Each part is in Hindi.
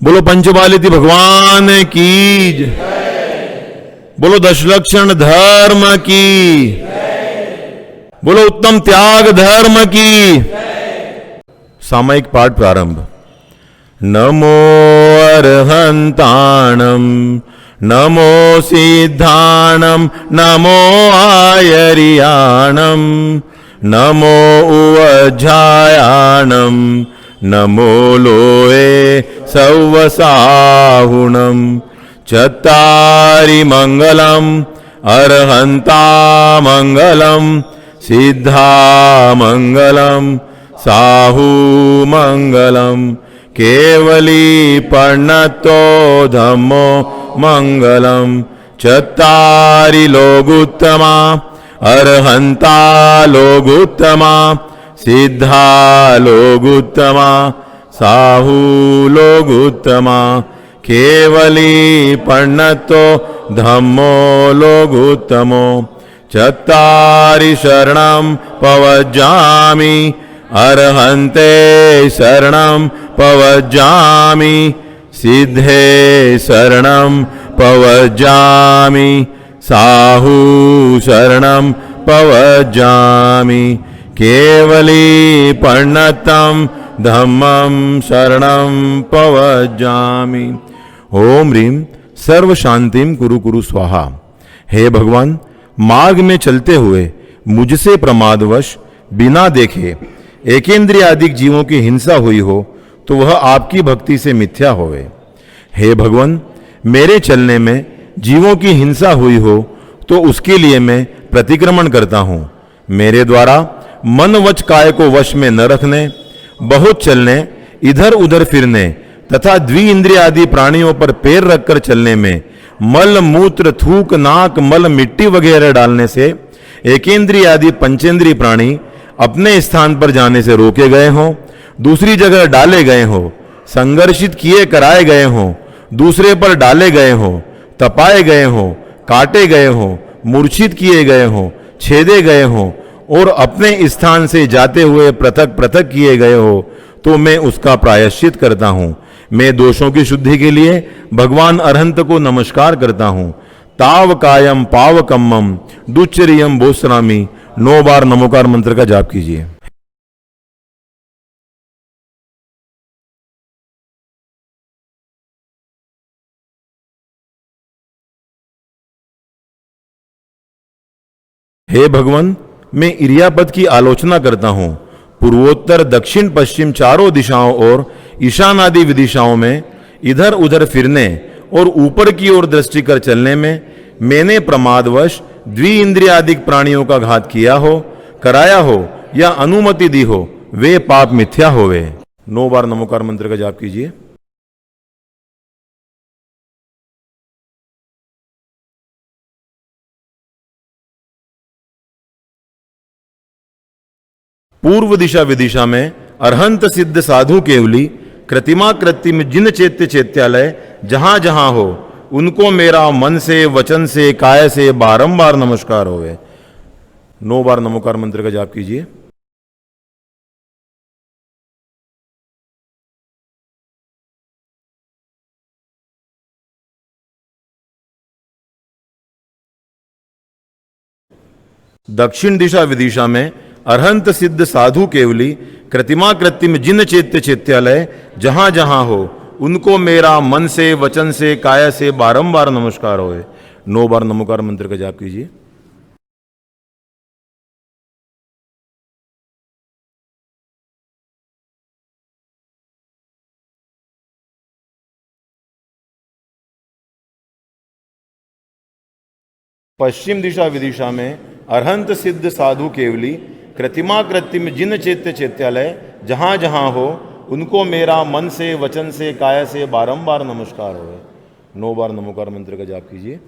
बोलो पंचबालिति भगवान की जय। बोलो दशलक्षण धर्म की जय। बोलो उत्तम त्याग धर्म की जय। सामयिक पाठ प्रारंभ। नमो अर्हन्ताणं नमो सिद्धाणं नमो आयर्याणं नमो उवज्झायाणं नमो लोये सौवसाहुणं चत्तारि मंगलम् अर्हन्ता मंगलम् सिद्धा मंगलम् साहू मंगलम् केवली पर्णतो धम्मो मंगलम् चत्तारि लोगुत्तमा अर्हन्ता लोगुत्तमा सिद्धा लोगुत्तमा साहू लोगुत्तमा केवली पर्णतो धम्मो लोगुत्तमो चत्तारि शरणं पवज्जामि अर्हन्ते शरणं पवज्जामि सिद्धे शरणं पवज्जामि साहू शरणं पवज्जामि केवली पर्णतं धम्मं शरणं पवज्जामि। ओम ह्रीं सर्व शांतिं कुरु कुरु स्वाहा। हे भगवान, मार्ग में चलते हुए मुझसे प्रमादवश बिना देखे एकेंद्रियादिक जीवों की हिंसा हुई हो तो वह आपकी भक्ति से मिथ्या होवे। हे भगवान, मेरे चलने में जीवों की हिंसा हुई हो तो उसके लिए मैं प्रतिक्रमण करता हूँ। मेरे द्वारा मन वच काय को वश में न रखने, बहुत चलने, इधर उधर फिरने तथा द्विइंद्रिय आदि प्राणियों पर पैर रखकर चलने में मल मूत्र थूक नाक मल मिट्टी वगैरह डालने से एकेंद्रिय आदि पंचेंद्रिय प्राणी अपने स्थान पर जाने से रोके गए हों, दूसरी जगह डाले गए हों, संघर्षित किए कराए गए हों, दूसरे पर डाले गए हों, तपाए गए हों, काटे गए हों, मूर्छित किए गए हों, छेदे गए हों और अपने स्थान से जाते हुए पृथक पृथक किए गए हो तो मैं उसका प्रायश्चित करता हूँ। मैं दोषों की शुद्धि के लिए भगवान अरहंत को नमस्कार करता हूँ। ताव कायम पाव कम्मम दुच्चरियम बोसरामी 9 बार नमोकार मंत्र का जाप कीजिए। हे भगवान, मैं इरियापद की आलोचना करता हूँ। पूर्वोत्तर दक्षिण पश्चिम चारों दिशाओं और ईशान आदि विदिशाओं में इधर उधर फिरने और ऊपर की ओर दृष्टि कर चलने में मैंने प्रमादवश द्विइंद्रियादिक प्राणियों का घात किया हो, कराया हो या अनुमति दी हो, वे पाप मिथ्या होवे। 9 बार नमोकार मंत्र का जाप कीजिए। पूर्व दिशा विदिशा में अरहंत सिद्ध साधु केवली कृतिमा कृत्रिम जिन चैत्य चैत्यालय जहां जहां हो उनको मेरा मन से वचन से काय से बारंबार नमस्कार होवे। 9 बार नमोकार मंत्र का जाप कीजिए। दक्षिण दिशा विदिशा में अरहंत सिद्ध साधु केवली कृतिमा कृत्रिम जिन चैत्य चैत्यालय जहां जहां हो उनको मेरा मन से वचन से काय से बारंबार नमस्कार होए। 9 बार नमोकार मंत्र का जाप कीजिए। पश्चिम दिशा विदिशा में अरहंत सिद्ध साधु केवली कृतिमा कृत्रिम जिन चैत्य चैत्यालय जहां जहां हो उनको मेरा मन से वचन से काय से बारंबार नमस्कार होवे। 9 बार नमोकार मंत्र का जाप कीजिए।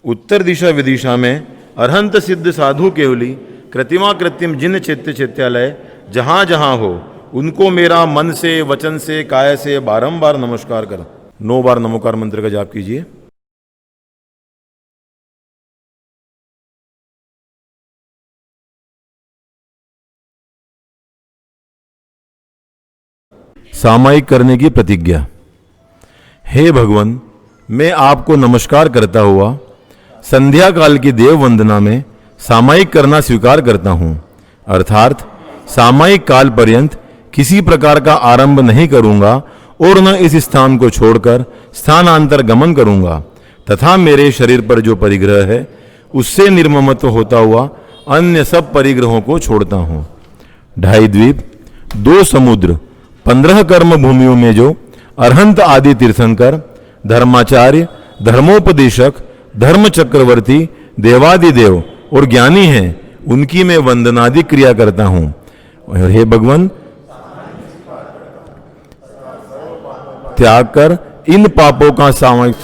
उत्तर दिशा विदिशा में अरहंत सिद्ध साधु केवली कृतिमा कृत्रिम जिन चैत्य चैत्यालय जहां जहां हो उनको मेरा मन से वचन से काय से बारंबार नमस्कार कर। 9 बार नमोकार मंत्र का जाप कीजिए। सामायिक करने की प्रतिज्ञा। हे भगवान, मैं आपको नमस्कार करता हुआ संध्या काल की देव वंदना में सामायिक करना स्वीकार करता हूँ, अर्थात सामायिक काल पर्यंत किसी प्रकार का आरंभ नहीं करूँगा और न इस स्थान को छोड़कर स्थानांतर गमन करूँगा तथा मेरे शरीर पर जो परिग्रह है उससे निर्ममत्व होता हुआ अन्य सब परिग्रहों को छोड़ता हूँ। 2.5 द्वीप, 2 समुद्र, 15 कर्म भूमियों में जो अरहंत आदि तीर्थंकर, धर्माचार्य, धर्मोपदेशक, धर्म चक्रवर्ती, देवादिदेव और ज्ञानी हैं, उनकी मैं वंदनादि क्रिया करता हूँ। और हे भगवान, त्याग कर इन पापों का सामायिक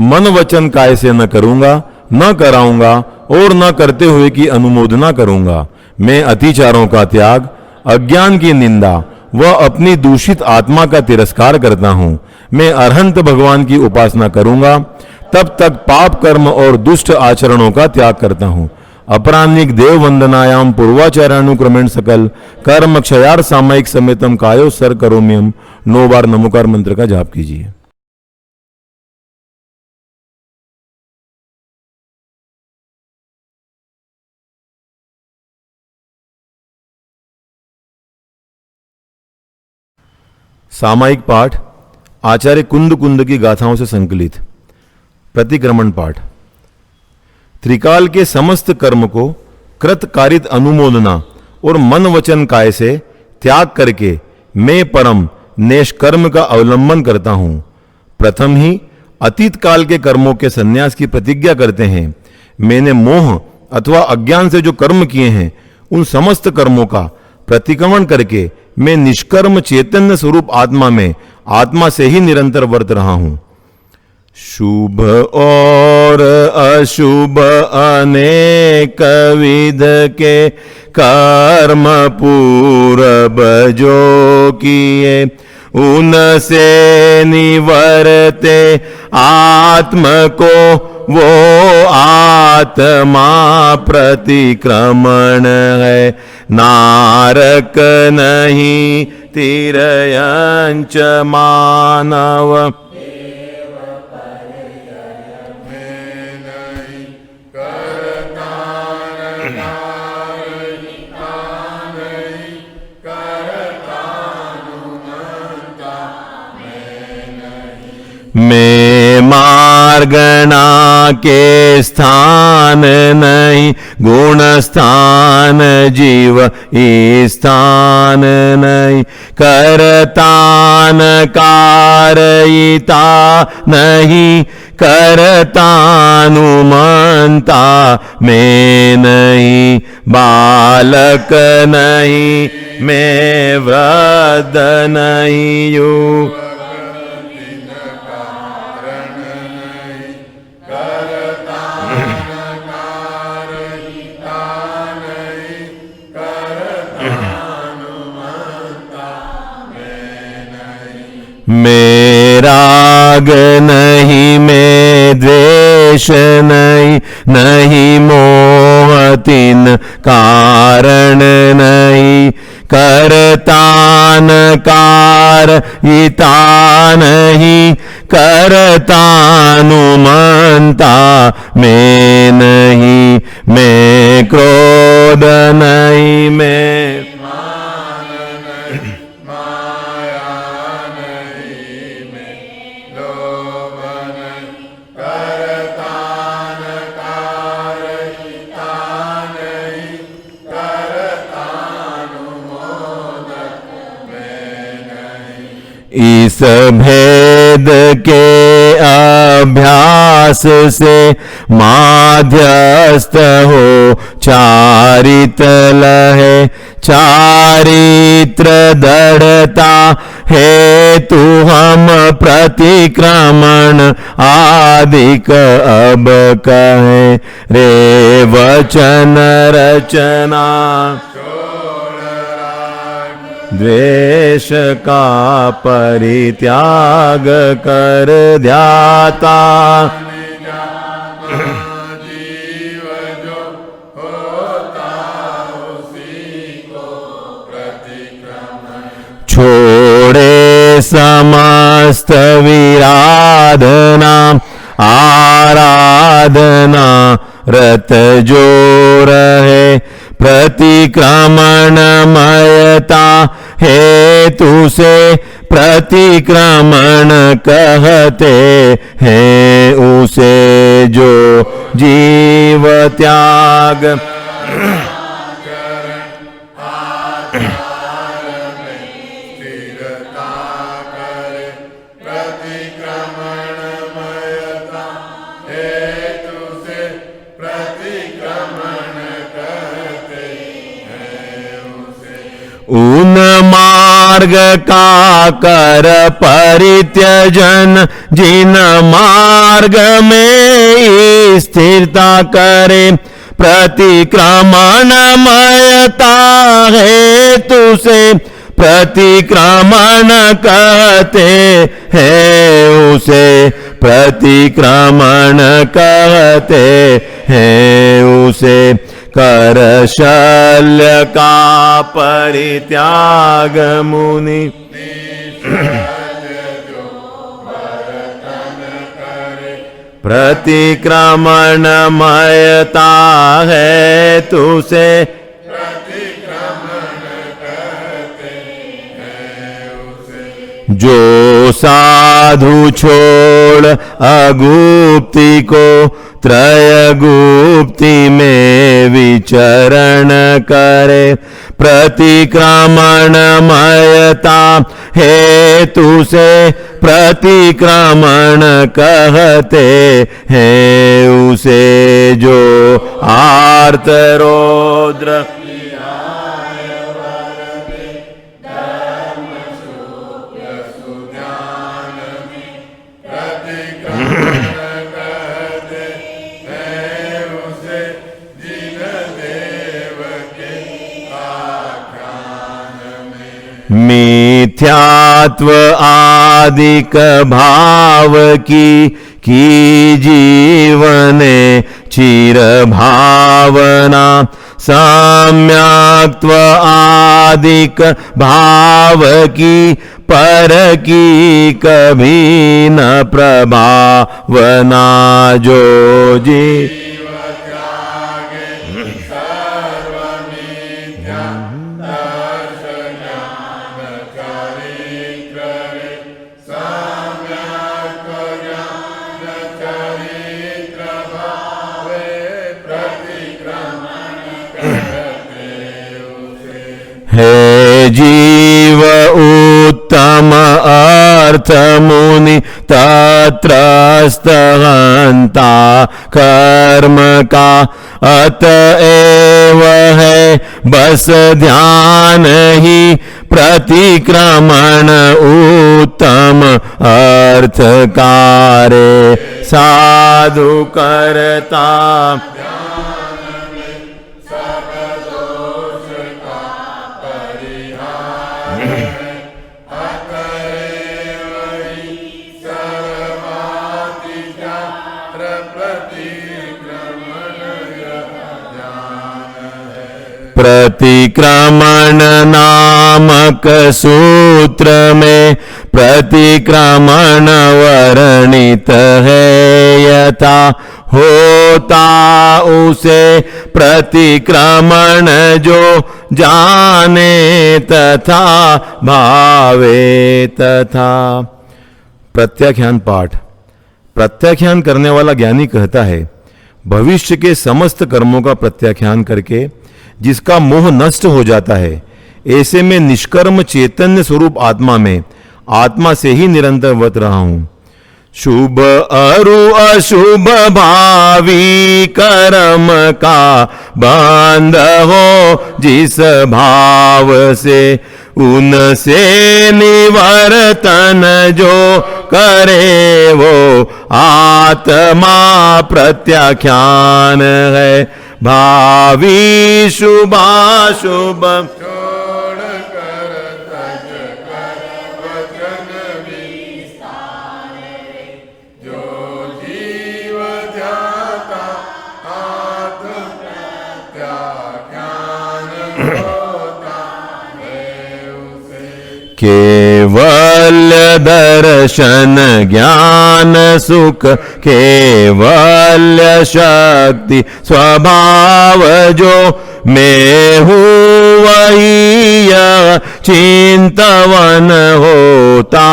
मन वचन काय से न करूंगा, न कराऊंगा और न करते हुए की अनुमोदना करूंगा। मैं अतिचारों का त्याग, अज्ञान की निंदा व अपनी दूषित आत्मा का तिरस्कार करता हूं। मैं अरहंत भगवान की उपासना करूंगा, तब तक पाप कर्म और दुष्ट आचरणों का त्याग करता हूं। अपराह्निक देव वंदनायाम पूर्वाचार्यानुक्रमेण सकल कर्म क्षयार सामयिक समेतम कायो सर करोम्यम 9 बार नमोकार मंत्र का जाप कीजिए। सामायिक पाठ आचार्य कुंद कुंद की गाथाओं से संकलित। प्रतिक्रमण पाठ। त्रिकाल के समस्त कर्म को कृतकारित अनुमोदना और मन वचन काय से त्याग करके मैं परम निष्कर्म का अवलंबन करता हूं। प्रथम ही अतीत काल के कर्मों के संन्यास की प्रतिज्ञा करते हैं। मैंने मोह अथवा अज्ञान से जो कर्म किए हैं उन समस्त कर्मों का प्रतिक्रमण करके मैं निष्कर्म चैतन्य स्वरूप आत्मा में आत्मा से ही निरंतर वर्त रहा हूं। शुभ और अशुभ अनेक विध के कर्म पूर्व जो किए उनसे निवर्ते आत्म को वो आत्मा प्रतिक्रमण है। नारक नहीं तिरयंच मानव मैं मार्गणा के स्थान नहीं, गुण स्थान जीव स्थान नहीं, करतान कारयिता नहीं, करतानुमंता मैं नहीं, बालक नहीं मैं वृद्ध नहीं हूँ। मैं राग नहीं, मैं द्वेष नहीं, नहीं मोह तीन कारण नहीं, करतान कारयिता नहीं, करतानुमंता मैं नहीं, मैं क्रोध नहीं, मैं इस भेद के अभ्यास से माध्यस्थ हो चारित्र लहे, चारित्र दृढ़ता हेतु हम प्रतिक्रमण आदिक अब कहे रे वचन रचना, द्वेष का परित्याग कर ध्याता, जीव जो होता उसी को प्रतिक्रमण छोड़ समस्त विराधना आराधना रत जो रहे प्रतिक्रमणमयता हेतु से प्रतिक्रमण कहते हैं उसे जो जीव त्याग उन मार्ग का कर परित्यजन जिन मार्ग में स्थिरता करे प्रतिक्रमणमयता हेतु से प्रतिक्रमण कहते हैं उसे प्रतिक्रमण कहते हैं उसे कर शल्य का परित्याग मुनि प्रतिक्रमणमयता है तुसे जो साधु छोड़ अगुप्ति को त्रयगुप्ति में विचरण करे प्रतिक्रमणमयता हेतु से प्रतिक्रमण कहते हैं उसे जो आर्त रौद्र मिथ्यात्व आदिक भाव की जीवने चिर भावना सम्यक्त्व आदिक भाव की पर की कभी न प्रभावना जो जी हे जीव उत्तम अर्थ मुनि तत्रस्थहंता कर्म का अतएव है बस ध्यान ही प्रतिक्रमण उत्तम अर्थ कारे साधु करता प्रतिक्रमण नामक सूत्र में प्रतिक्रमण वर्णित है यथा होता उसे प्रतिक्रमण जो जाने तथा भावे तथा। प्रत्याख्यान पाठ। प्रत्याख्यान करने वाला ज्ञानी कहता है, भविष्य के समस्त कर्मों का प्रत्याख्यान करके जिसका मोह नष्ट हो जाता है, ऐसे में निष्कर्म चैतन्य स्वरूप आत्मा में आत्मा से ही निरंतर वर्त रहा हूं। शुभ अरु अशुभ भावी कर्म का बंध हो जिस भाव से, उनसे निवर्तन जो करे वो आत्मा प्रत्याख्यान है। भावी शुभाशुभ छोड़ कर तज कर वचन विस्तार रे, जो जीव ध्याता आत्म प्रत्याख्यान होता है उसे। केवल कैवल्य दर्शन ज्ञान सुख कैवल्य शक्ति स्वभाव जो मैं हूँ वही यह चिंतवन होता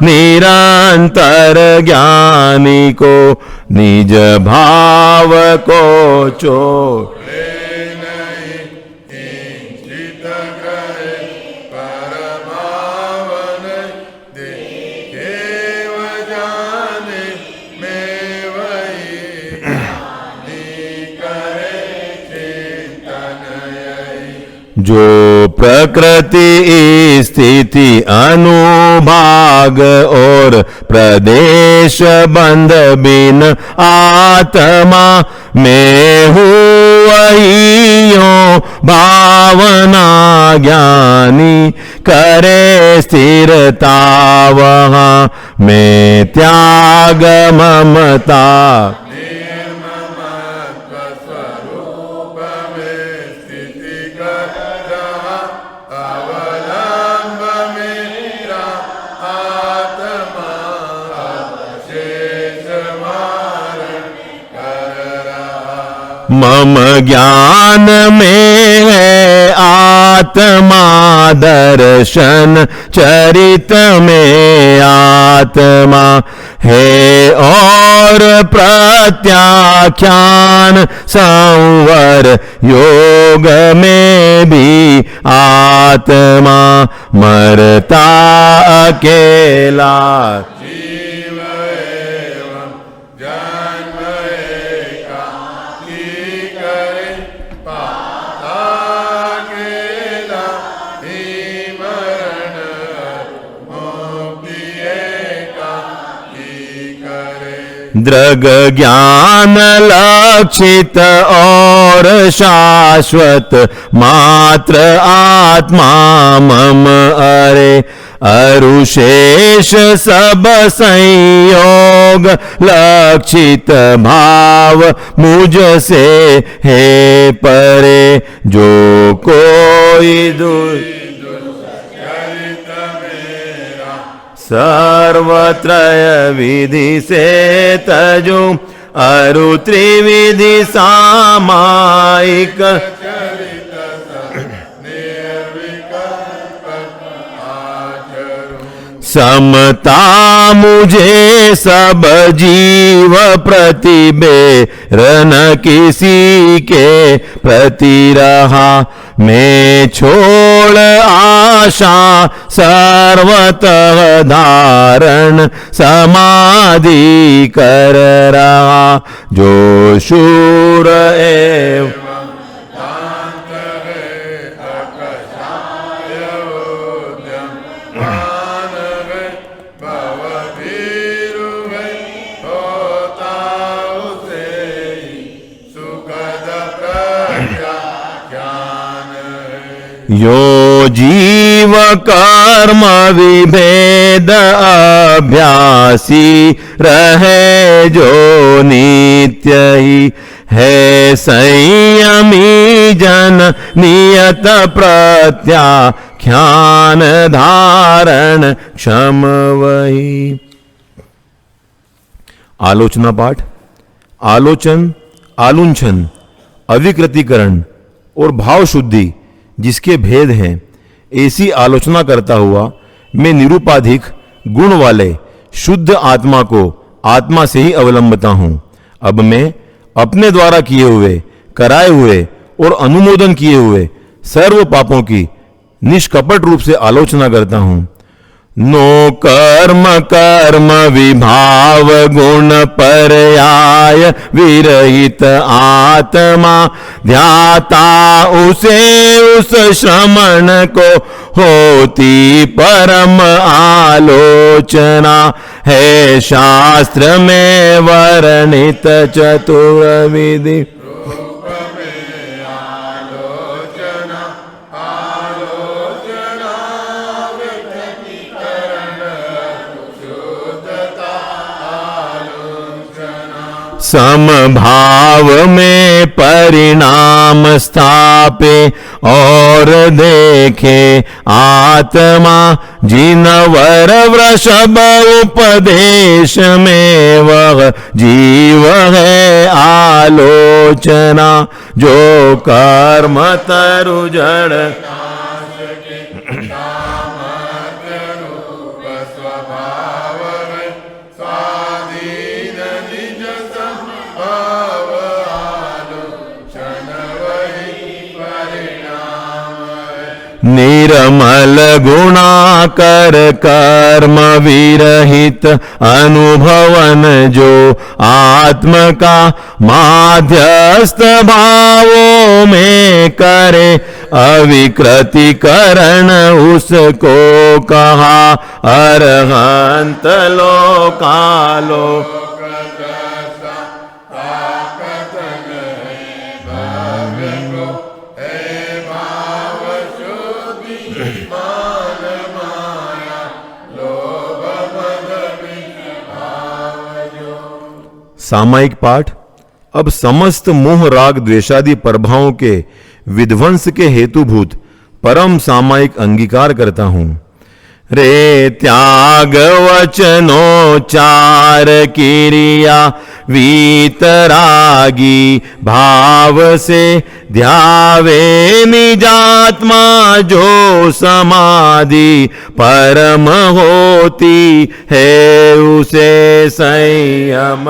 निरंतर ज्ञानी को निज भाव को छोड़ जो प्रकृति स्थिति अनुभाग और प्रदेश बंध बिन आत्मा में हूँ वही यो भावना ज्ञानी करे स्थिरता वहाँ में त्याग ममता मम ज्ञान में है आत्मा दर्शन चरित में आत्मा है और प्रत्याख्यान संवर योग में भी आत्मा मरता अकेला दृग ज्ञान लक्षित और शाश्वत मात्र आत्मा मम अरे अरुशेष सब संयोग लक्षित भाव मुझ से है परे जो कोई सर्वत्रय विधि से तजु अरु त्रिविधि सामायिक समता मुझे सब जीव प्रतिबेर न किसी के प्रति रहा मैं छोड़ आशा सर्वतः धारण समाधि कर रहा जो शूर एवं यो जीव कर्म विभेद अभ्यासी रहे जो नित्य ही है संयमी जन नियत प्रत्याख्यान धारण क्षम वही। आलोचना पाठ। आलोचन, आलुंछन, अविकृतिकरण और भाव शुद्धि जिसके भेद हैं, ऐसी आलोचना करता हुआ मैं निरुपाधिक गुण वाले शुद्ध आत्मा को आत्मा से ही अवलंबता हूं। अब मैं अपने द्वारा किए हुए, कराए हुए और अनुमोदन किए हुए सर्व पापों की निष्कपट रूप से आलोचना करता हूं। नो कर्म कर्म विभाव गुण पर्याय विरहित आत्मा ध्याता उसे उस श्रमण को होती परम आलोचना है शास्त्र में वर्णित चतुर्विधि। समभाव में परिणाम स्थापे और देखे आत्मा जिनवर वृषभ उपदेश में वह जीव है आलोचना जो कर्म तरु जड़ निर्मल गुणाकर कर्म विरहित अनुभवन जो आत्म का माध्यस्थ भावों में करे अविकृतिकरण उसको कहा अरहंत लोकालो सामायिक पाठ। अब समस्त मोह राग द्वेषादि प्रभावों के विध्वंस के हेतुभूत परम सामायिक अंगीकार करता हूं। रे त्याग वचनोच्चार क्रिया वीतरागी भाव से ध्यावे निजात्मा जो समाधि परम होती है उसे संयम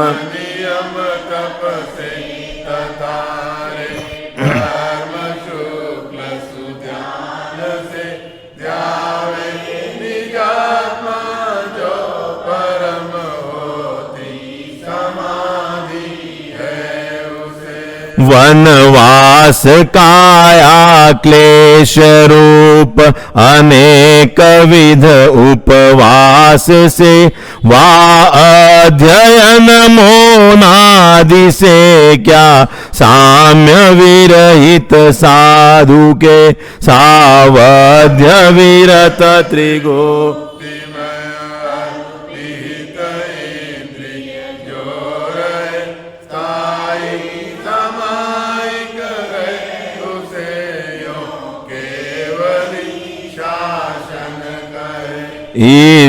वनवास काया क्लेश रूप अनेक विध उपवास से वा अध्ययन मौनादि से क्या साम्य विरहित साधु के सावध्य विरत त्रिगो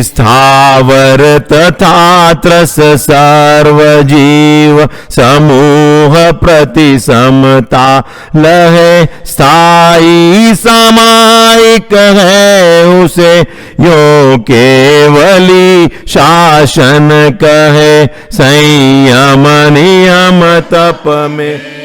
स्थावर तथा त्रस सर्व जीव समूह प्रति समता लहे स्थाई सामायिक है उसे यो केवली शासन कहे संयम नियम तप में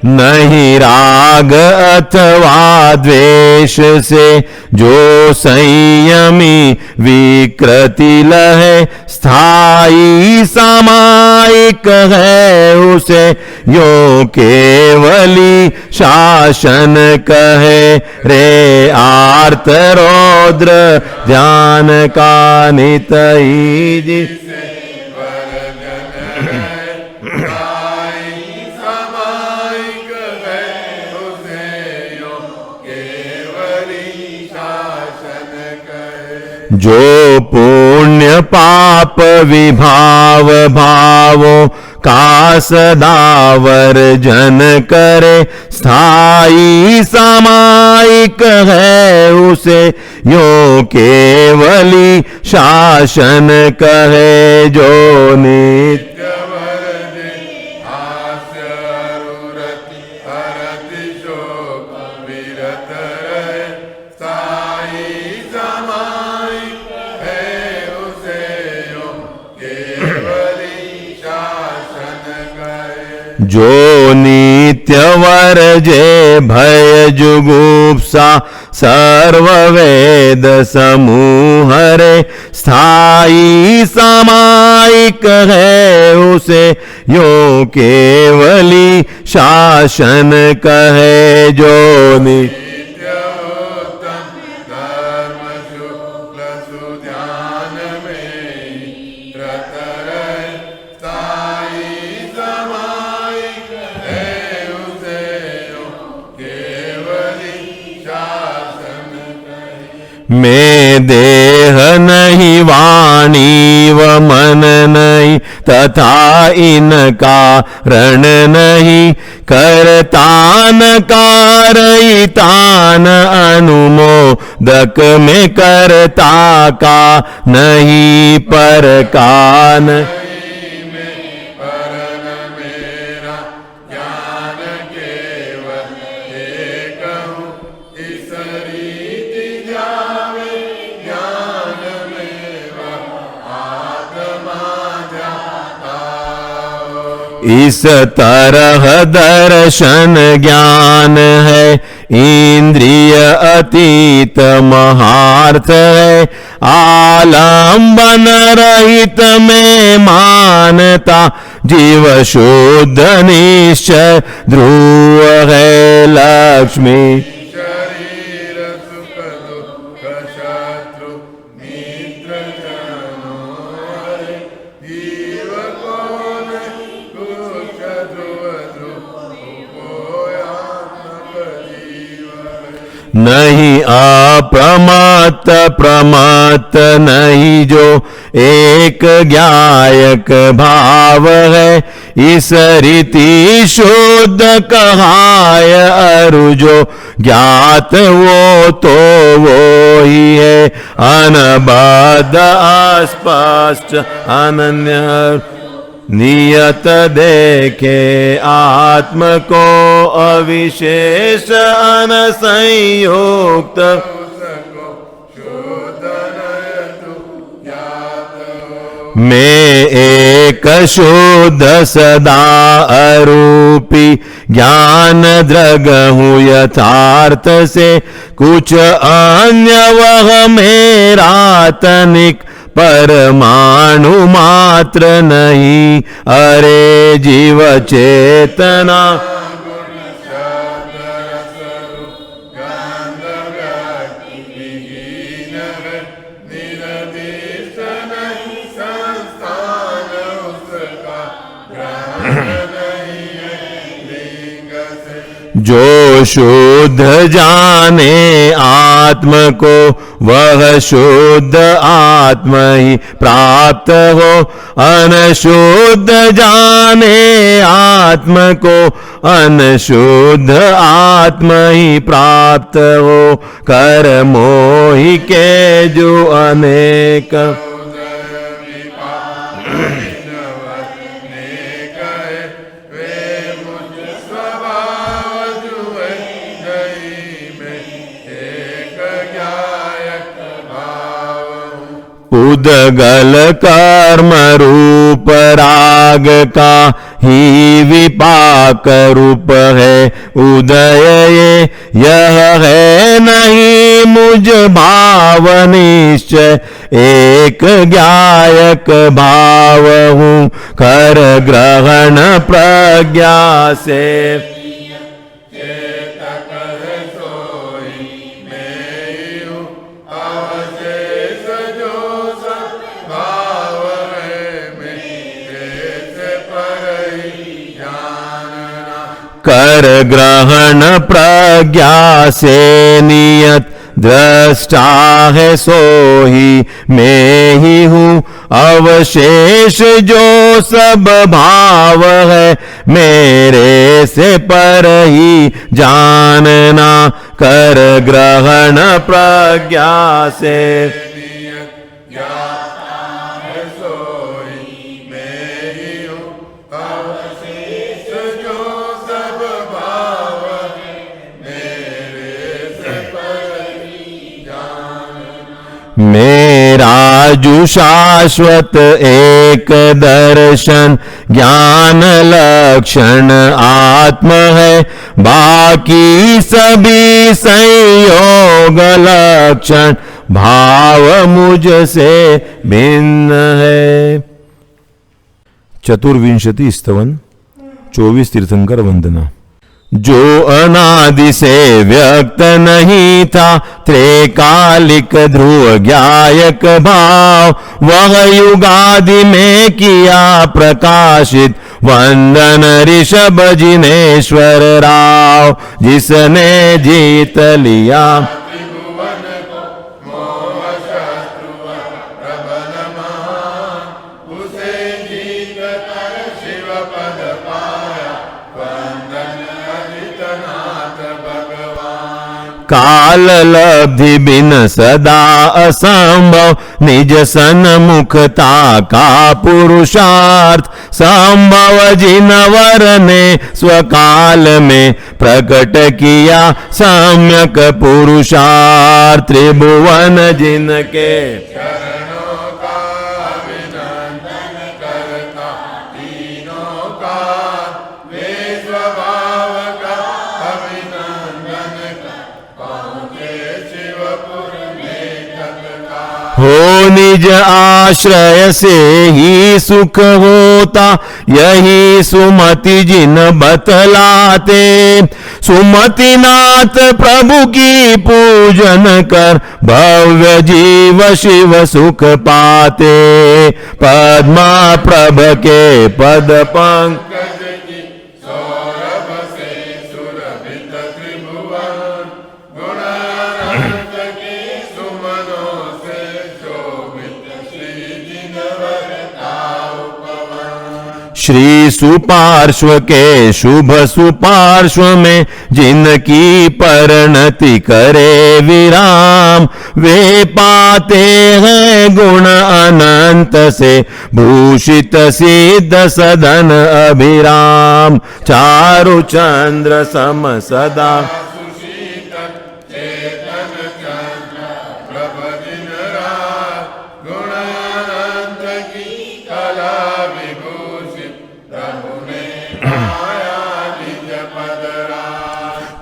नहीं राग अथवा द्वेष से जो संयमी विकृति लहे स्थाई सामायिक है उसे यो केवली शासन कहे रे आर्त रौद्र ध्यान का नितई जिसे जो पुण्य पाप विभाव भावों का सदा वर्जन करे स्थाई सामायिक है उसे यो केवली शासन कहे जो नित्य जो नित्य वर्जे भय जुगुप्सा सर्व वेद समूह रे स्थाई सामायिक है उसे यो केवली शासन कहे जो नित्य Sama मैं देह नहीं वाणी व मन नहीं तथा इनका रण नहीं करतान कारयितान अनुमोदक में करता का नहीं पर कान इस तरह दर्शन ज्ञान है इंद्रिय अतीत महार्थ है आलंबन रहित में मानता जीव शुद्ध निश्चय ध्रुव है लक्ष्मी नहीं अप्रमत्त प्रमत्त नहीं जो एक ज्ञायक भाव है इस रीति शुद्ध कहाय अरु जो ज्ञात वो तो वो ही है अनबद्ध अस्पष्ट अनन्य नियत देखे आत्म को अविशेष अनसंयुक्त मैं एक शुद्ध सदा अरूपी ज्ञान द्रग हूँ यथार्थ से कुछ अन्य वह मेरा तनिक परमाणु मात्र नहीं अरे जीव चेतना जो शुद्ध जाने आत्म को वह शुद्ध आत्म ही प्राप्त हो अनशुद्ध जाने आत्म को अनशुद्ध आत्म ही प्राप्त हो कर्मों ही के जो अनेक उदगल कर्म रूप राग का ही विपाक रूप है उदय ये यह है नहीं मुझ भाव निश्चय एक ज्ञायक भाव हूँ कर ग्रहण प्रज्ञा से कर ग्रहण प्रज्ञा से नियत दृष्टा है सो ही मैं ही हूँ अवशेष जो सब भाव है मेरे से पर ही जानना कर ग्रहण प्रज्ञा से मेरा जो शाश्वत एक दर्शन ज्ञान लक्षण आत्म है बाकी सभी संयोग लक्षण भाव मुझसे भिन्न है। चतुर्विंशति स्तवन 24 तीर्थंकर वंदना। जो अनादि से व्यक्त नहीं था त्रिकालिक ध्रुव ज्ञायक भाव वह युगादि में किया प्रकाशित वंदन ऋषभ जिनेश्वर राव जिसने जीत लिया काल लब्धि बिन सदा असंभव, निज सन्मुखता का पुरुषार्थ, संभव जिनवर ने स्वकाल में प्रकट किया सम्यक पुरुषार्थ। त्रिभुवन जिनके हो निज आश्रय से ही सुख होता, यही सुमति जिन बतलाते। सुमतिनाथ प्रभु की पूजन कर, भव्य जीव शिव सुख पाते। पद्मा प्रभ के पद पंकज की सौरभ से सुरभित त्रिभुवन, गुणानंद की सुमनों से शोभित श्री जिनवर ताऊ पवन। श्री सुपार्श्व के शुभ सुपार्श्व में जिनकी परिणति करे विराम, वे पाते हैं गुण अनंत से भूषित सिद्ध सदन अभिराम। चारु चंद्र सम सदा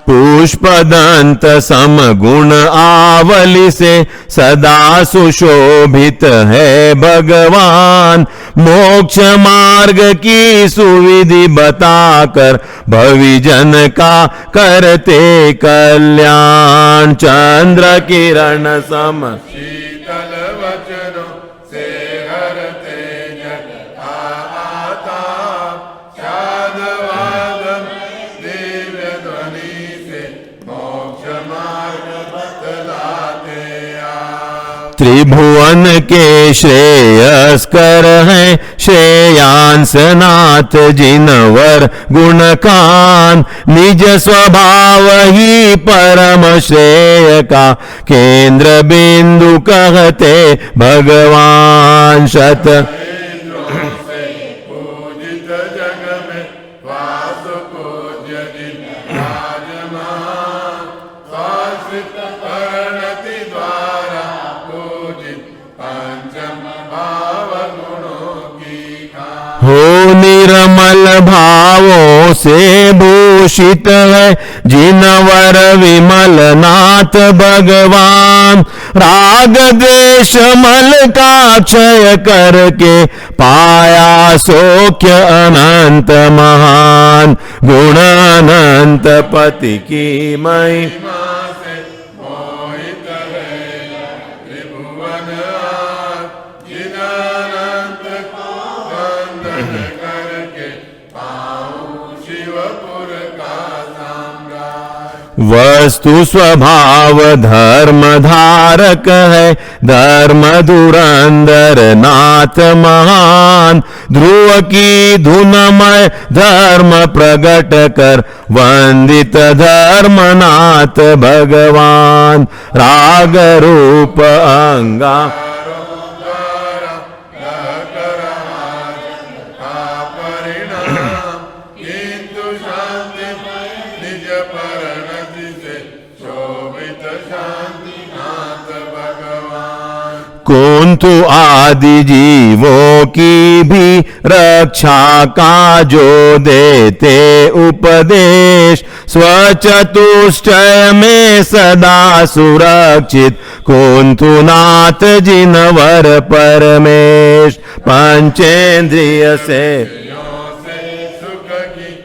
पुष्पदंत समगुण आवली से सदा सुशोभित है भगवान। मोक्ष मार्ग की सुविधि बताकर भविजन का करते कल्याण। चंद्र किरण सम शीतल वचनों से हरते जग आता, शादवाद दिव्य ध्वनि से मोक्ष मार्ग बतलाते आप। त्रिभुवन के श्रेयस्कर हैं श्रेयांस नाथ जिनवर गुणकान, निज स्वभाव ही परम श्रेय का केंद्र बिंदु कहते भगवान। शत हो निर्मल भावों से भूषित है जिनवर विमल नाथ भगवान। राग द्वेष मल का क्षय करके पाया सौख्य अनंत महान। गुण अनंत पति की महिमा वस्तु स्वभाव धर्म धारक है धर्म धुरंधर नाथ महान। ध्रुव की धुनमय धर्म प्रगट कर वंदित धर्मनाथ भगवान। राग रूप अंगा कुंतु आदि जीवों की भी रक्षा का जो देते उपदेश। स्वचतुष्टय में सदा सुरक्षित कुंतु नाथ जिनवर परमेश। पंचेंद्रिय से सुख की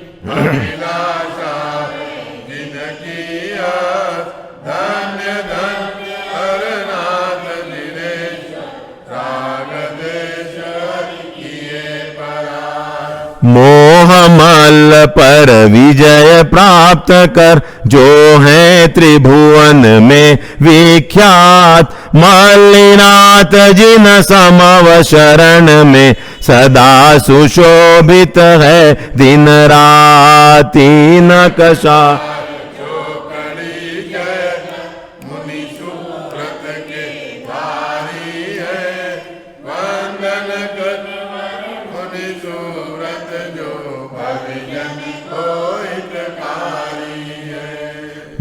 मोह मल पर विजय प्राप्त कर जो है त्रिभुवन में विख्यात। मल्लिनाथ जिन समव शरण में सदा सुशोभित है दिन रात। तीन कषा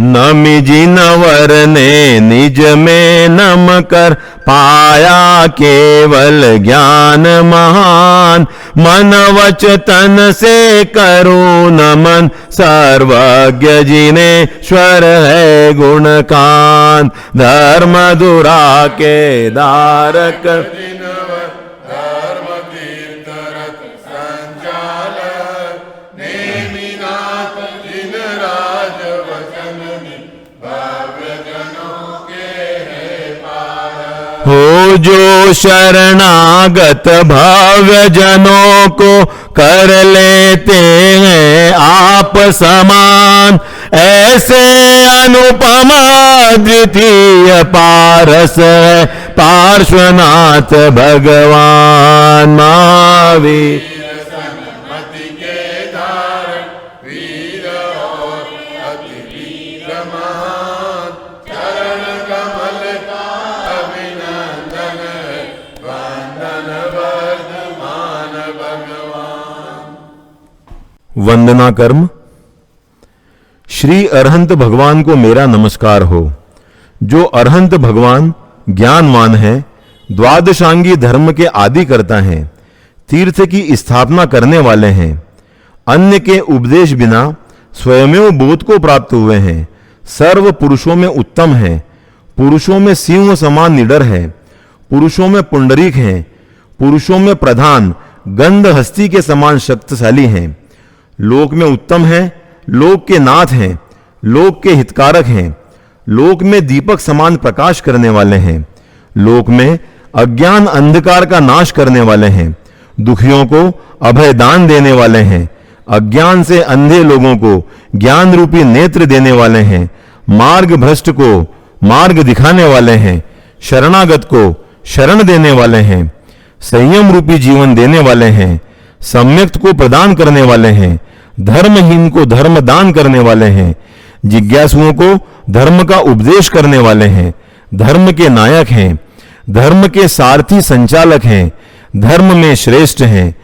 नमि जिनवर ने निज में नम कर पाया केवल ज्ञान महान। मन वच तन से करो नमन सर्वज्ञ जिनेश्वर है गुणकान। धर्म दुरा के धारक हो जो शरणागत भव्य जनों को कर लेते हैं आप समान। ऐसे अनुपमा द्वितीय पारस है पार्श्वनाथ भगवान। महावीर वंदना कर्म। श्री अरहंत भगवान को मेरा नमस्कार हो। जो अरहंत भगवान ज्ञानवान है, द्वादशांगी धर्म के आदि करता है, तीर्थ की स्थापना करने वाले हैं, अन्य के उपदेश बिना स्वयमेव बोध को प्राप्त हुए हैं, सर्व पुरुषों में उत्तम है, पुरुषों में सिंह समान निडर है, पुरुषों में पुंडरीक है, पुरुषों में प्रधान गंध हस्ती के समान शक्तिशाली हैं, लोक में उत्तम है, लोक के नाथ हैं, लोक के हितकारक हैं, लोक में दीपक समान प्रकाश करने वाले हैं, लोक में अज्ञान अंधकार का नाश करने वाले हैं, दुखियों को अभय दान देने वाले हैं, अज्ञान से अंधे लोगों को ज्ञान रूपी नेत्र देने वाले हैं, मार्ग भ्रष्ट को मार्ग दिखाने वाले हैं, शरणागत को शरण देने वाले हैं, संयम रूपी जीवन देने वाले हैं, सम्यक्त को प्रदान करने वाले हैं, धर्महीन को धर्म दान करने वाले हैं, जिज्ञासुओं को धर्म का उपदेश करने वाले हैं, धर्म के नायक हैं, धर्म के सारथी संचालक हैं, धर्म में श्रेष्ठ हैं,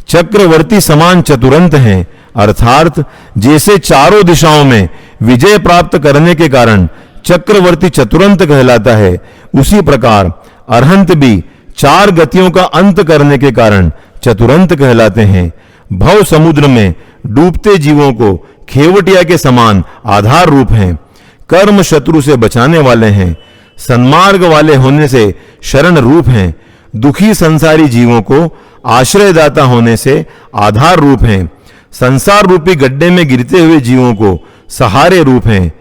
चक्रवर्ती समान चतुरंत हैं, अर्थात जैसे चारों दिशाओं में विजय प्राप्त करने के कारण चक्रवर्ती चतुरंत कहलाता है, उसी प्रकार अरहंत भी चार गतियों का अंत करने के कारण चतुरंत कहलाते हैं। भव समुद्र में डूबते जीवों को खेवटिया के समान आधार रूप हैं, कर्म शत्रु से बचाने वाले हैं, सन्मार्ग वाले होने से शरण रूप हैं, दुखी संसारी जीवों को आश्रयदाता होने से आधार रूप हैं, संसार रूपी गड्ढे में गिरते हुए जीवों को सहारे रूप हैं,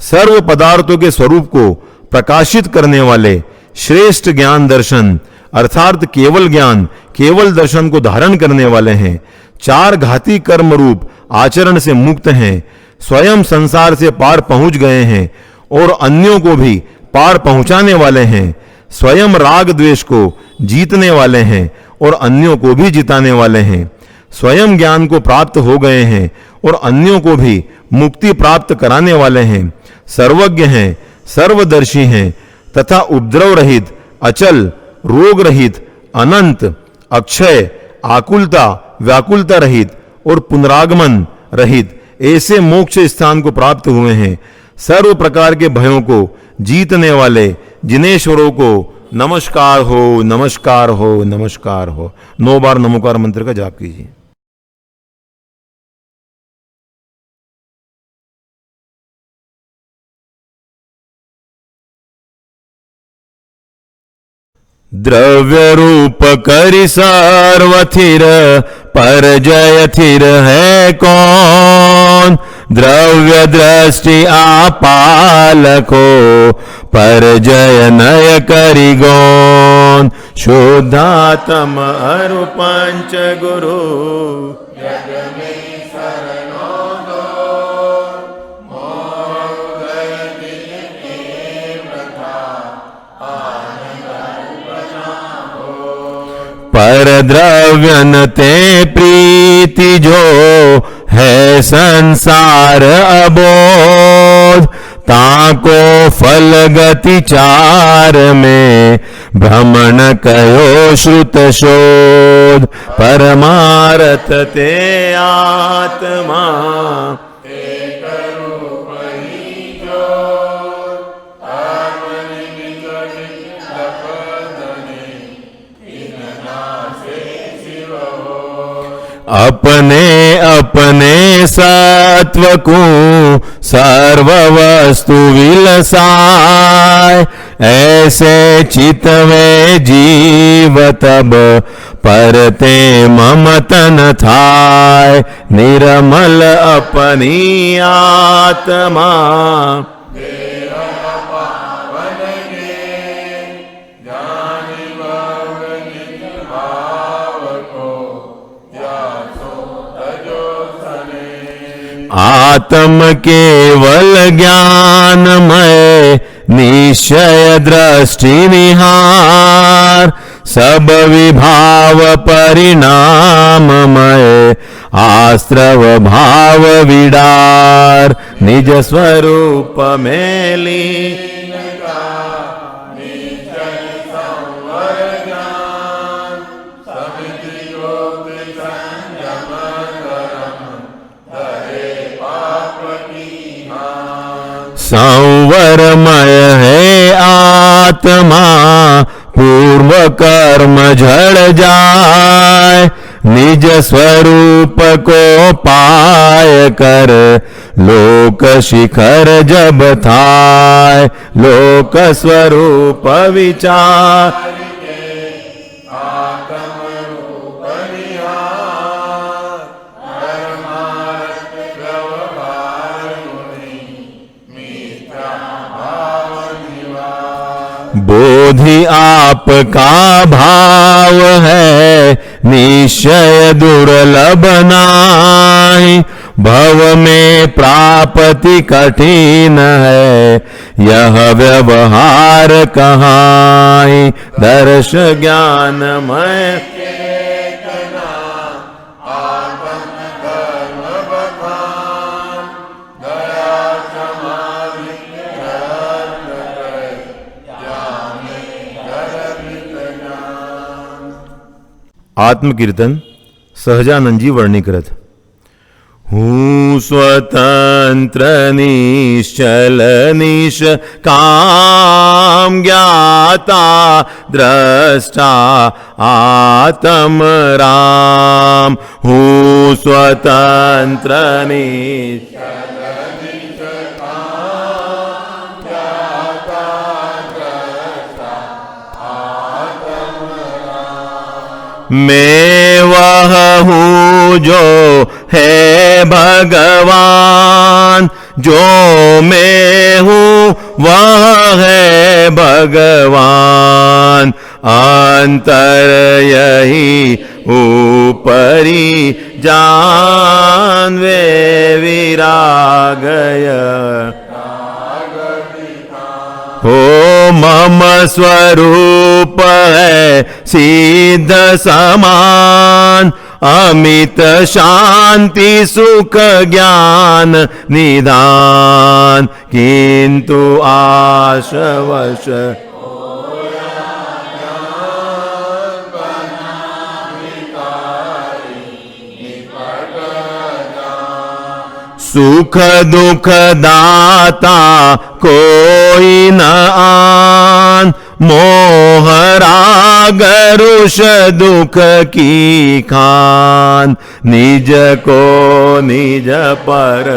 सर्व पदार्थों के स्वरूप को प्रकाशित करने वाले श्रेष्ठ ज्ञान दर्शन अर्थात केवल ज्ञान केवल दर्शन को धारण करने वाले हैं, चार घाती कर्म रूप आचरण से मुक्त हैं, स्वयं संसार से पार पहुंच गए हैं और अन्यों को भी पार पहुंचाने वाले हैं, स्वयं राग द्वेष को जीतने वाले हैं और अन्यों को भी जिताने वाले हैं, स्वयं ज्ञान को प्राप्त हो गए हैं और अन्यों को भी मुक्ति प्राप्त कराने वाले हैं, सर्वज्ञ हैं, सर्वदर्शी हैं तथा उपद्रव रहित, अचल, रोग रहित, अनंत, अक्षय, आकुलता व्याकुलता रहित और पुनरागमन रहित ऐसे मोक्ष स्थान को प्राप्त हुए हैं, सर्व प्रकार के भयों को जीतने वाले जिनेश्वरों को नमस्कार हो, नमस्कार हो, नमस्कार हो। 9 बार नमोकार मंत्र का जाप कीजिए। द्रव्य रूप करि सर्वथिर पर जय थिर है कौन। द्रव्य दृष्टि आपालको पर जय नय करि गौन। शुद्धात्म अरु पंच गुरु जग में पर द्रव्यन ते प्रीति जो है संसार अबोध। ताको फल गति चार में भ्रमण कयो श्रुत शोध। परमारथ ते आत्मा अपने अपने सत्व को सर्व वस्तु विलसाय, ऐसे चितवे जीव तब परते ममतन थाय। निर्मल अपनी आत्मा आत्म केवल ज्ञानमय निश्चय दृष्टि निहार, सब विभाव परिणाममय आश्रव भाव विडार। निज स्वरूप में लीन संवरमय है आत्मा, पूर्व कर्म झड़ जाए। निज स्वरूप को पाय कर लोक शिखर जब थाय। लोक स्वरूप विचार बोधि आपका भाव है, निश्चय दुर्लभ नाहि। भव में प्राप्ति कठिन है, यह व्यवहार कहाई। दर्श ज्ञानमय आत्मकीर्तन सहजानंद जी वर्णि करत। हूँ स्वतंत्र निश्चल निश काम ज्ञाता द्रष्टा आत्म राम। हूँ स्वतंत्र निश्चल मैं वह हूँ जो है भगवान, जो मैं हूँ वह है भगवान। अंतर यही ऊपरी जान वे विरागय। हो मम स्वरूप है सिद्ध समान, अमित शांति सुख ज्ञान निदान। किंतु आशवश सुख दुख दाता कोई न आन। मोह राग रुष दुख की खान, निज को निज पर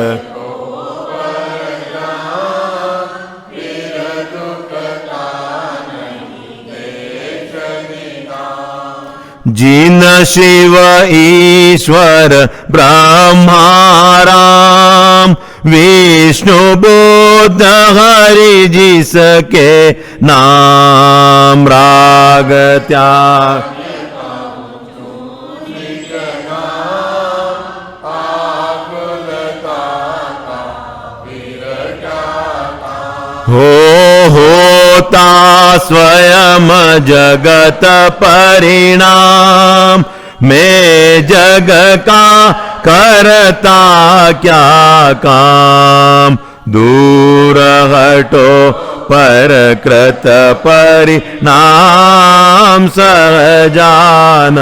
जिन शिव ईश्वर ब्रह्मा राम, विष्णु बुद्ध हरि जिसके नाम। राग त्याग होता स्वयं जगत परिणाम। मैं जग का करता क्या काम, दूर हटो पर कृत परिणाम। सहजान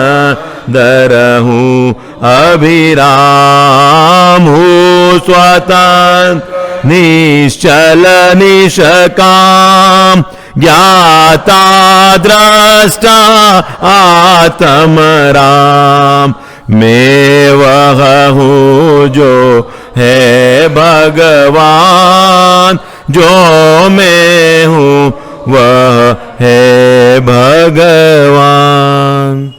दरहूँ अभिराम, हूँ स्वतंत्र निश्चल निष्काम। ज्ञाता द्रष्टा आत्म राम, मैं वह हूँ जो है भगवान, जो मैं हूँ वह है भगवान।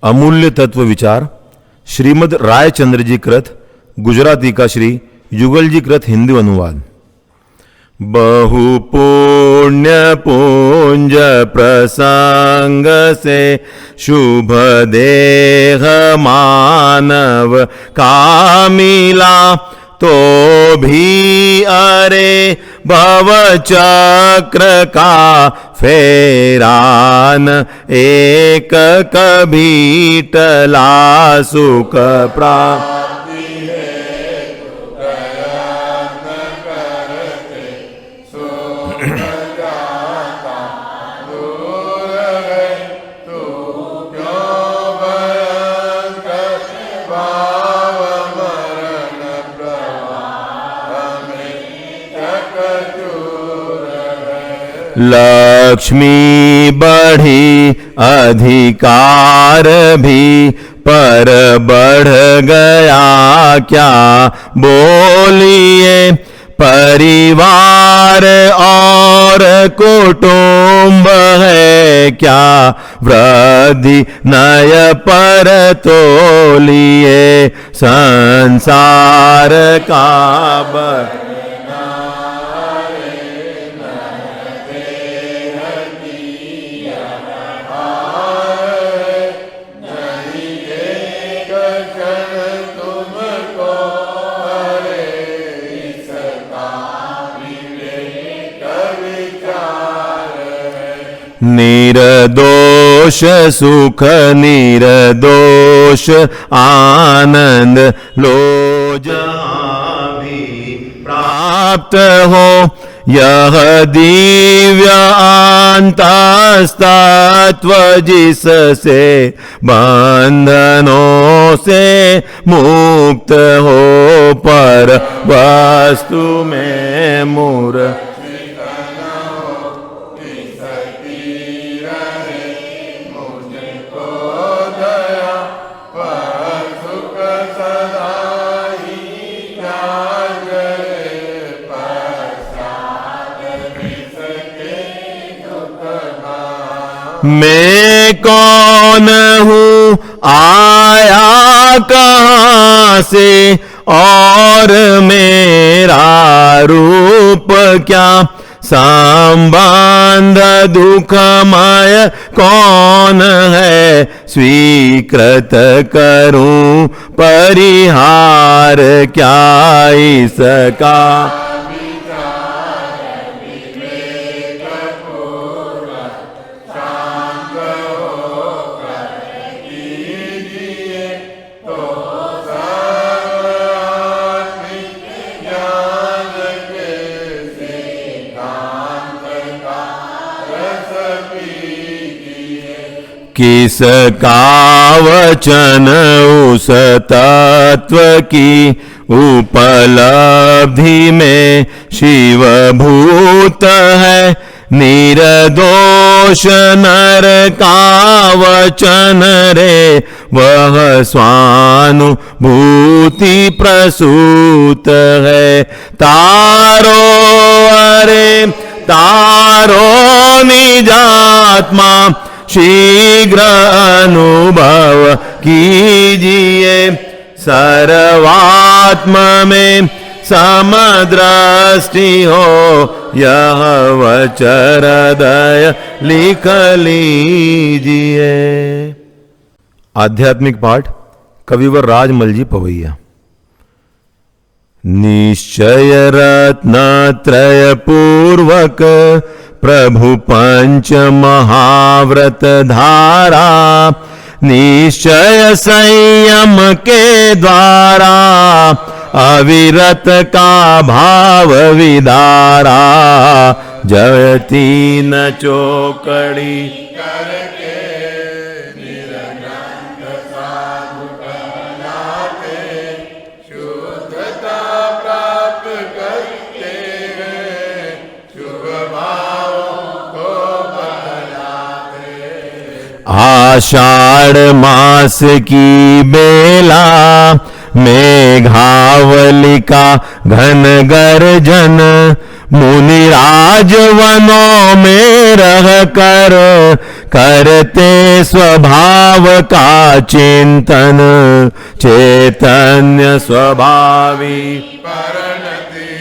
अमूल्य तत्व विचार श्रीमद् रायचंद्र जी कृत गुजराती का श्री युगल जी कृत हिंदी अनुवाद। बहु पुण्य पुंज प्रसंग से शुभ देह मानव का मिला, तो भी अरे भव चक्र का फेरान, एक कभी टला सुख प्राप्त। लक्ष्मी बढ़ी अधिकार भी पर बढ़ गया क्या बोलिए, परिवार और कुटुंब है क्या वृद्धि नय पर तोलिए, संसार का निर्दोष सुख निर्दोष आनंद लो जहाँ भी प्राप्त हो, यह दिव्य अंतस्तत्व जिससे बंधनों से मुक्त हो, पर वस्तु में मूर मैं कौन हूँ, आया कहाँ से, और मेरा रूप क्या, संबंध दुखमय कौन है, स्वीकृत करूं परिहार क्या इसका। किसका वचन उस तत्व की उपलब्धि में शिवभूत है, निर्दोष नर का वचन रे, वह स्वानुभूति प्रसूत है। तारो अरे तारो निजात्मा, शीघ्र अनुभव कीजिए, सर्वात्म में समदृष्टि हो, यह वचन हृदय लिख लीजिए। आध्यात्मिक पाठ कविवर राजमल जी पवैया। निश्चय रत्न त्रय पूर्वक प्रभु पंच महाव्रत धारा, निश्चय संयम के द्वारा अविरत का भाव विदारा, जयती न चौकड़ी करके निरंतर साधु कहलाते, शुद्धता प्राप्त करते हैं, शुभ भाव को बदलाते। आषाढ़ मास की बेला, मेघावलिका घन गर्जन, मुनिराज वनों में रह कर करते स्वभाव का चिंतन, चैतन्य स्वभावी परिणति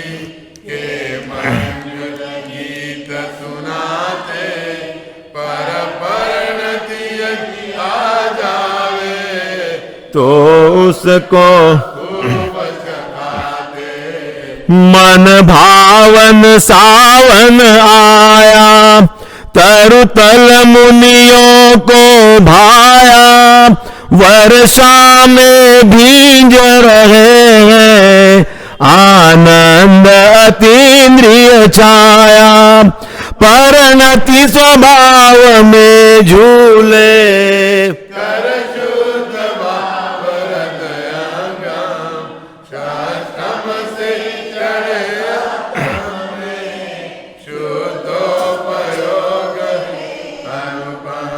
के मंगल गीत सुनाते, पर परिणति यदि आ जावे तो उसको मन भावन सावन आया, तरुतल मुनियों को भाया, वर्षा में भींज रहे हैं, आनंद अतीन्द्रिय छाया, परिणति स्वभाव में झूले, कर शुद्ध भाव हृदयंगम, शास्त्रम से चढ़े हमें, शुद्धोपयोग अनुपम।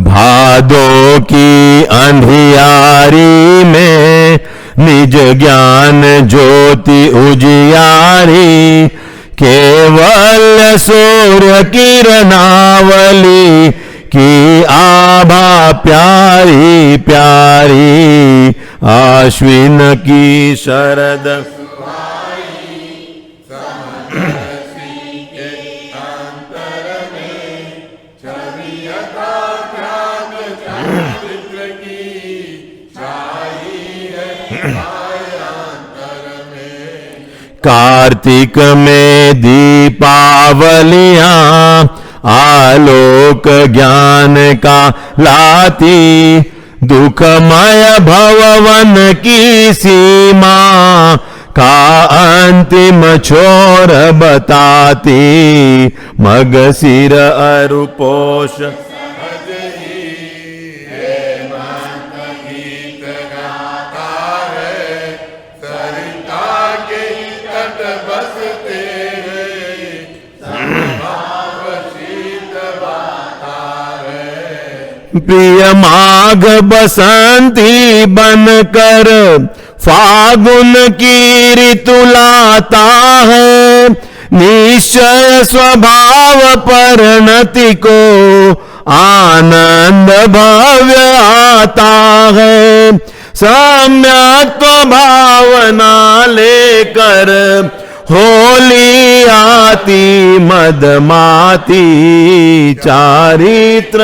भादो की अंधियारी में निज ज्ञान ज्योति उजियारी, केवल सूर्य किरणावली की आभा प्यारी प्यारी, आश्विन की शरद कार्तिक में दीपावलियां, आलोक ज्ञान का लाती, दुखमय भववन की सीमा का अंतिम छोर बताती, मगसिर अरुपोष प्रिय माघ बसंती बनकर फागुन की ऋतु लाता है, निश्चय स्वभाव परिणति को आनंद भव्य आता है, सम्यक भावना लेकर होली आती मदमाती, चारित्र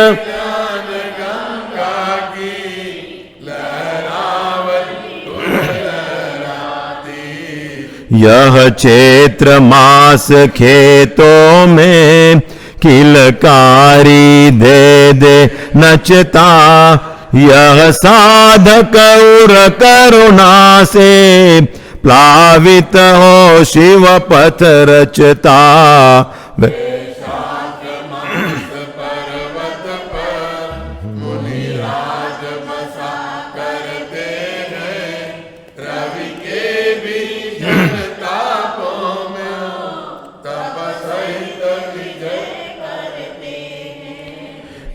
यह चैत्र मास खेतों में किलकारी दे दे नचता, यह साधक उर करुणा से प्लावित हो शिव पथ रचता।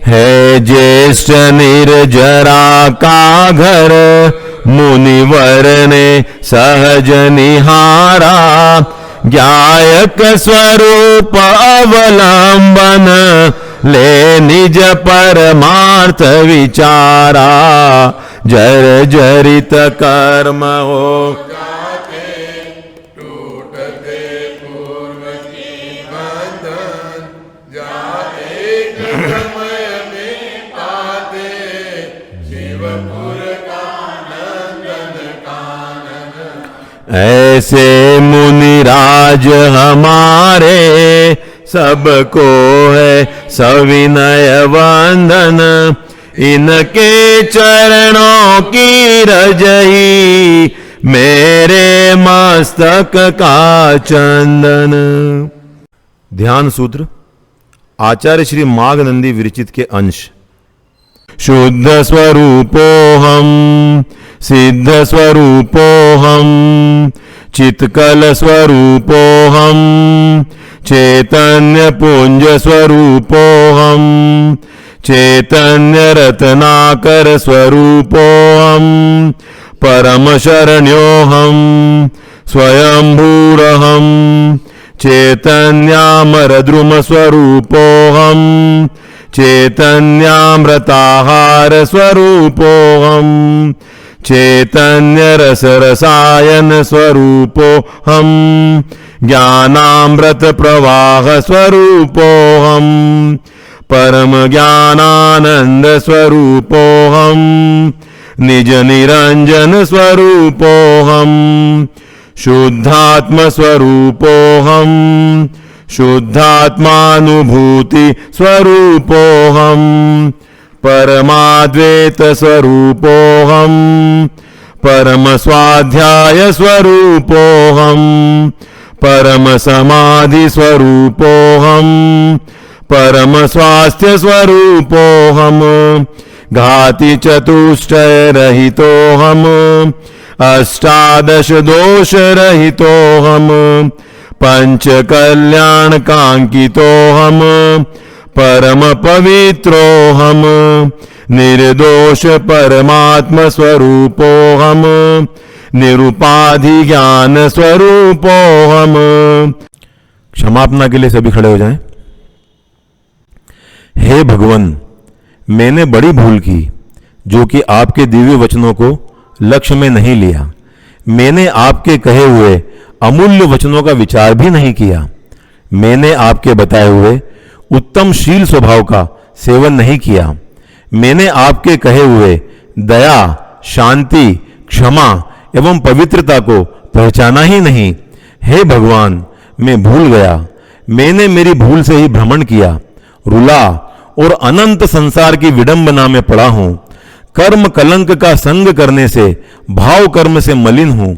है ज्येष्ठ निर्जरा का घर, मुनिवर ने सहज निहारा, ज्ञायक स्वरूप अवलंबन ले निज परमार्थ विचारा, जर जरित कर्म हो ऐसे मुनिराज हमारे, सबको है सविनय वंदन, इनके चरणों की रजही मेरे मस्तक का चंदन। ध्यान सूत्र आचार्य श्री माघनंदी विरचित के अंश। शुद्ध स्वरूपोहम, सिद्ध स्वरूपोहम, चित्कल स्वरूपोहम, चैतन्य पुंज स्वरूपोहम, चैतन्य रत्नाकर स्वरूपोऽहम् परम शरण्योऽहम् स्वयंभूरहम् चैतन्यामरद्रुम स्वरूपोऽहम् चैतन्यामृताहार स्वरूपोऽहम् चैतन्य रसरसायन स्वरूपोऽहम् ज्ञानामृत प्रवाह स्वरूपोऽहम् परम ज्ञानानंद स्वरूपोऽहम् निज निरंजन स्वरूपोऽहम् शुद्धात्म स्वरूपोऽहम् शुद्धात्मानुभूति स्वरूपोऽहम् परमाद्वैत स्वरूपोऽहम् परम स्वाध्याय स्वरूपोऽहम् परम समाधि स्वरूपोऽहम् परम स्वास्थ्य स्वरूपोऽहम् घाति चतुष्टय रहितोऽहम् अष्टादश दोष रहितोऽहम् पंच कल्याण कांकितोऽहम् परम पवित्रोऽहम् निर्दोष परमात्म स्वरूपोऽहम् निरुपाधि ज्ञान स्वरूपोऽहम्। क्षमापना के लिए सभी खड़े हो जाएं। हे भगवान, मैंने बड़ी भूल की जो कि आपके दिव्य वचनों को लक्ष्य में नहीं लिया। मैंने आपके कहे हुए अमूल्य वचनों का विचार भी नहीं किया। मैंने आपके बताए हुए उत्तम शील स्वभाव का सेवन नहीं किया। मैंने आपके कहे हुए दया, शांति, क्षमा एवं पवित्रता को पहचाना ही नहीं। हे भगवान, मैं भूल गया। मैंने मेरी भूल से ही भ्रमण किया, रुला और अनंत संसार की विडंबना में पड़ा हूं। कर्म कलंक का संग करने से भाव कर्म से मलिन हूं।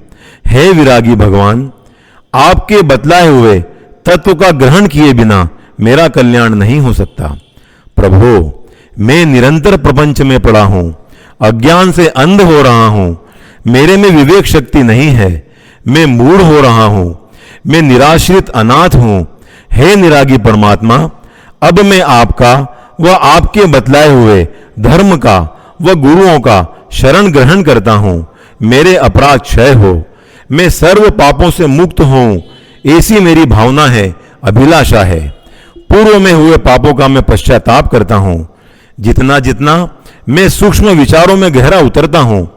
हे विरागी भगवान, आपके बतलाए हुए तत्व का ग्रहण किए बिना मेरा कल्याण नहीं हो सकता। प्रभु, मैं निरंतर प्रपंच में पड़ा हूं, अज्ञान से अंध हो रहा हूं। मेरे में विवेक शक्ति नहीं है। मैं मूढ़ हो रहा हूं। मैं निराश्रित अनाथ हूं। हे निरागी परमात्मा, अब मैं आपका व आपके बतलाए हुए धर्म का व गुरुओं का शरण ग्रहण करता हूं। मेरे अपराध क्षय हो, मैं सर्व पापों से मुक्त हूं, ऐसी मेरी भावना है, अभिलाषा है। पूर्व में हुए पापों का मैं पश्चाताप करता हूं। जितना जितना मैं सूक्ष्म विचारों में गहरा उतरता हूं,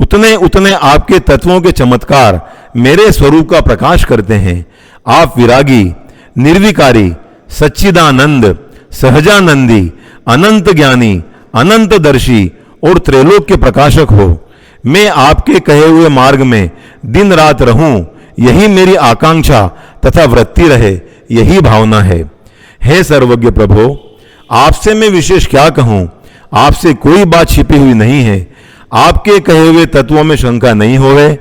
उतने उतने आपके तत्वों के चमत्कार मेरे स्वरूप का प्रकाश करते हैं। आप विरागी, निर्विकारी, सच्चिदानंद, सहजानंदी, अनंत ज्ञानी, अनंत दर्शी और त्रैलोक के प्रकाशक हो। मैं आपके कहे हुए मार्ग में दिन रात रहूं, यही मेरी आकांक्षा तथा वृत्ति रहे, यही भावना है। हे सर्वज्ञ प्रभो, आपसे मैं विशेष क्या कहूं? आपसे कोई बात छिपी हुई नहीं है। आपके कहे हुए तत्वों में शंका नहीं होवे।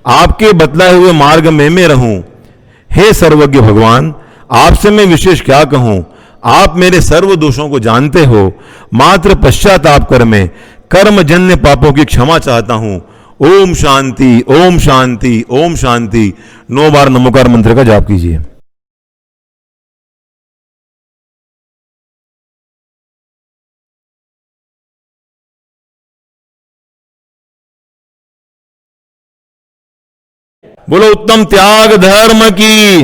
आपके बतलाए हुए मार्ग में मैं रहूं। हे सर्वज्ञ भगवान, आपसे मैं विशेष क्या कहूं? आप मेरे सर्व दोषों को जानते हो। मात्र पश्चाताप कर मैं कर्मजन्य पापों की क्षमा चाहता हूं। ओम शांति, ओम शांति, ओम शांति। 9 बार नमोकार मंत्र का जाप कीजिए। बोलो उत्तम त्याग धर्म की।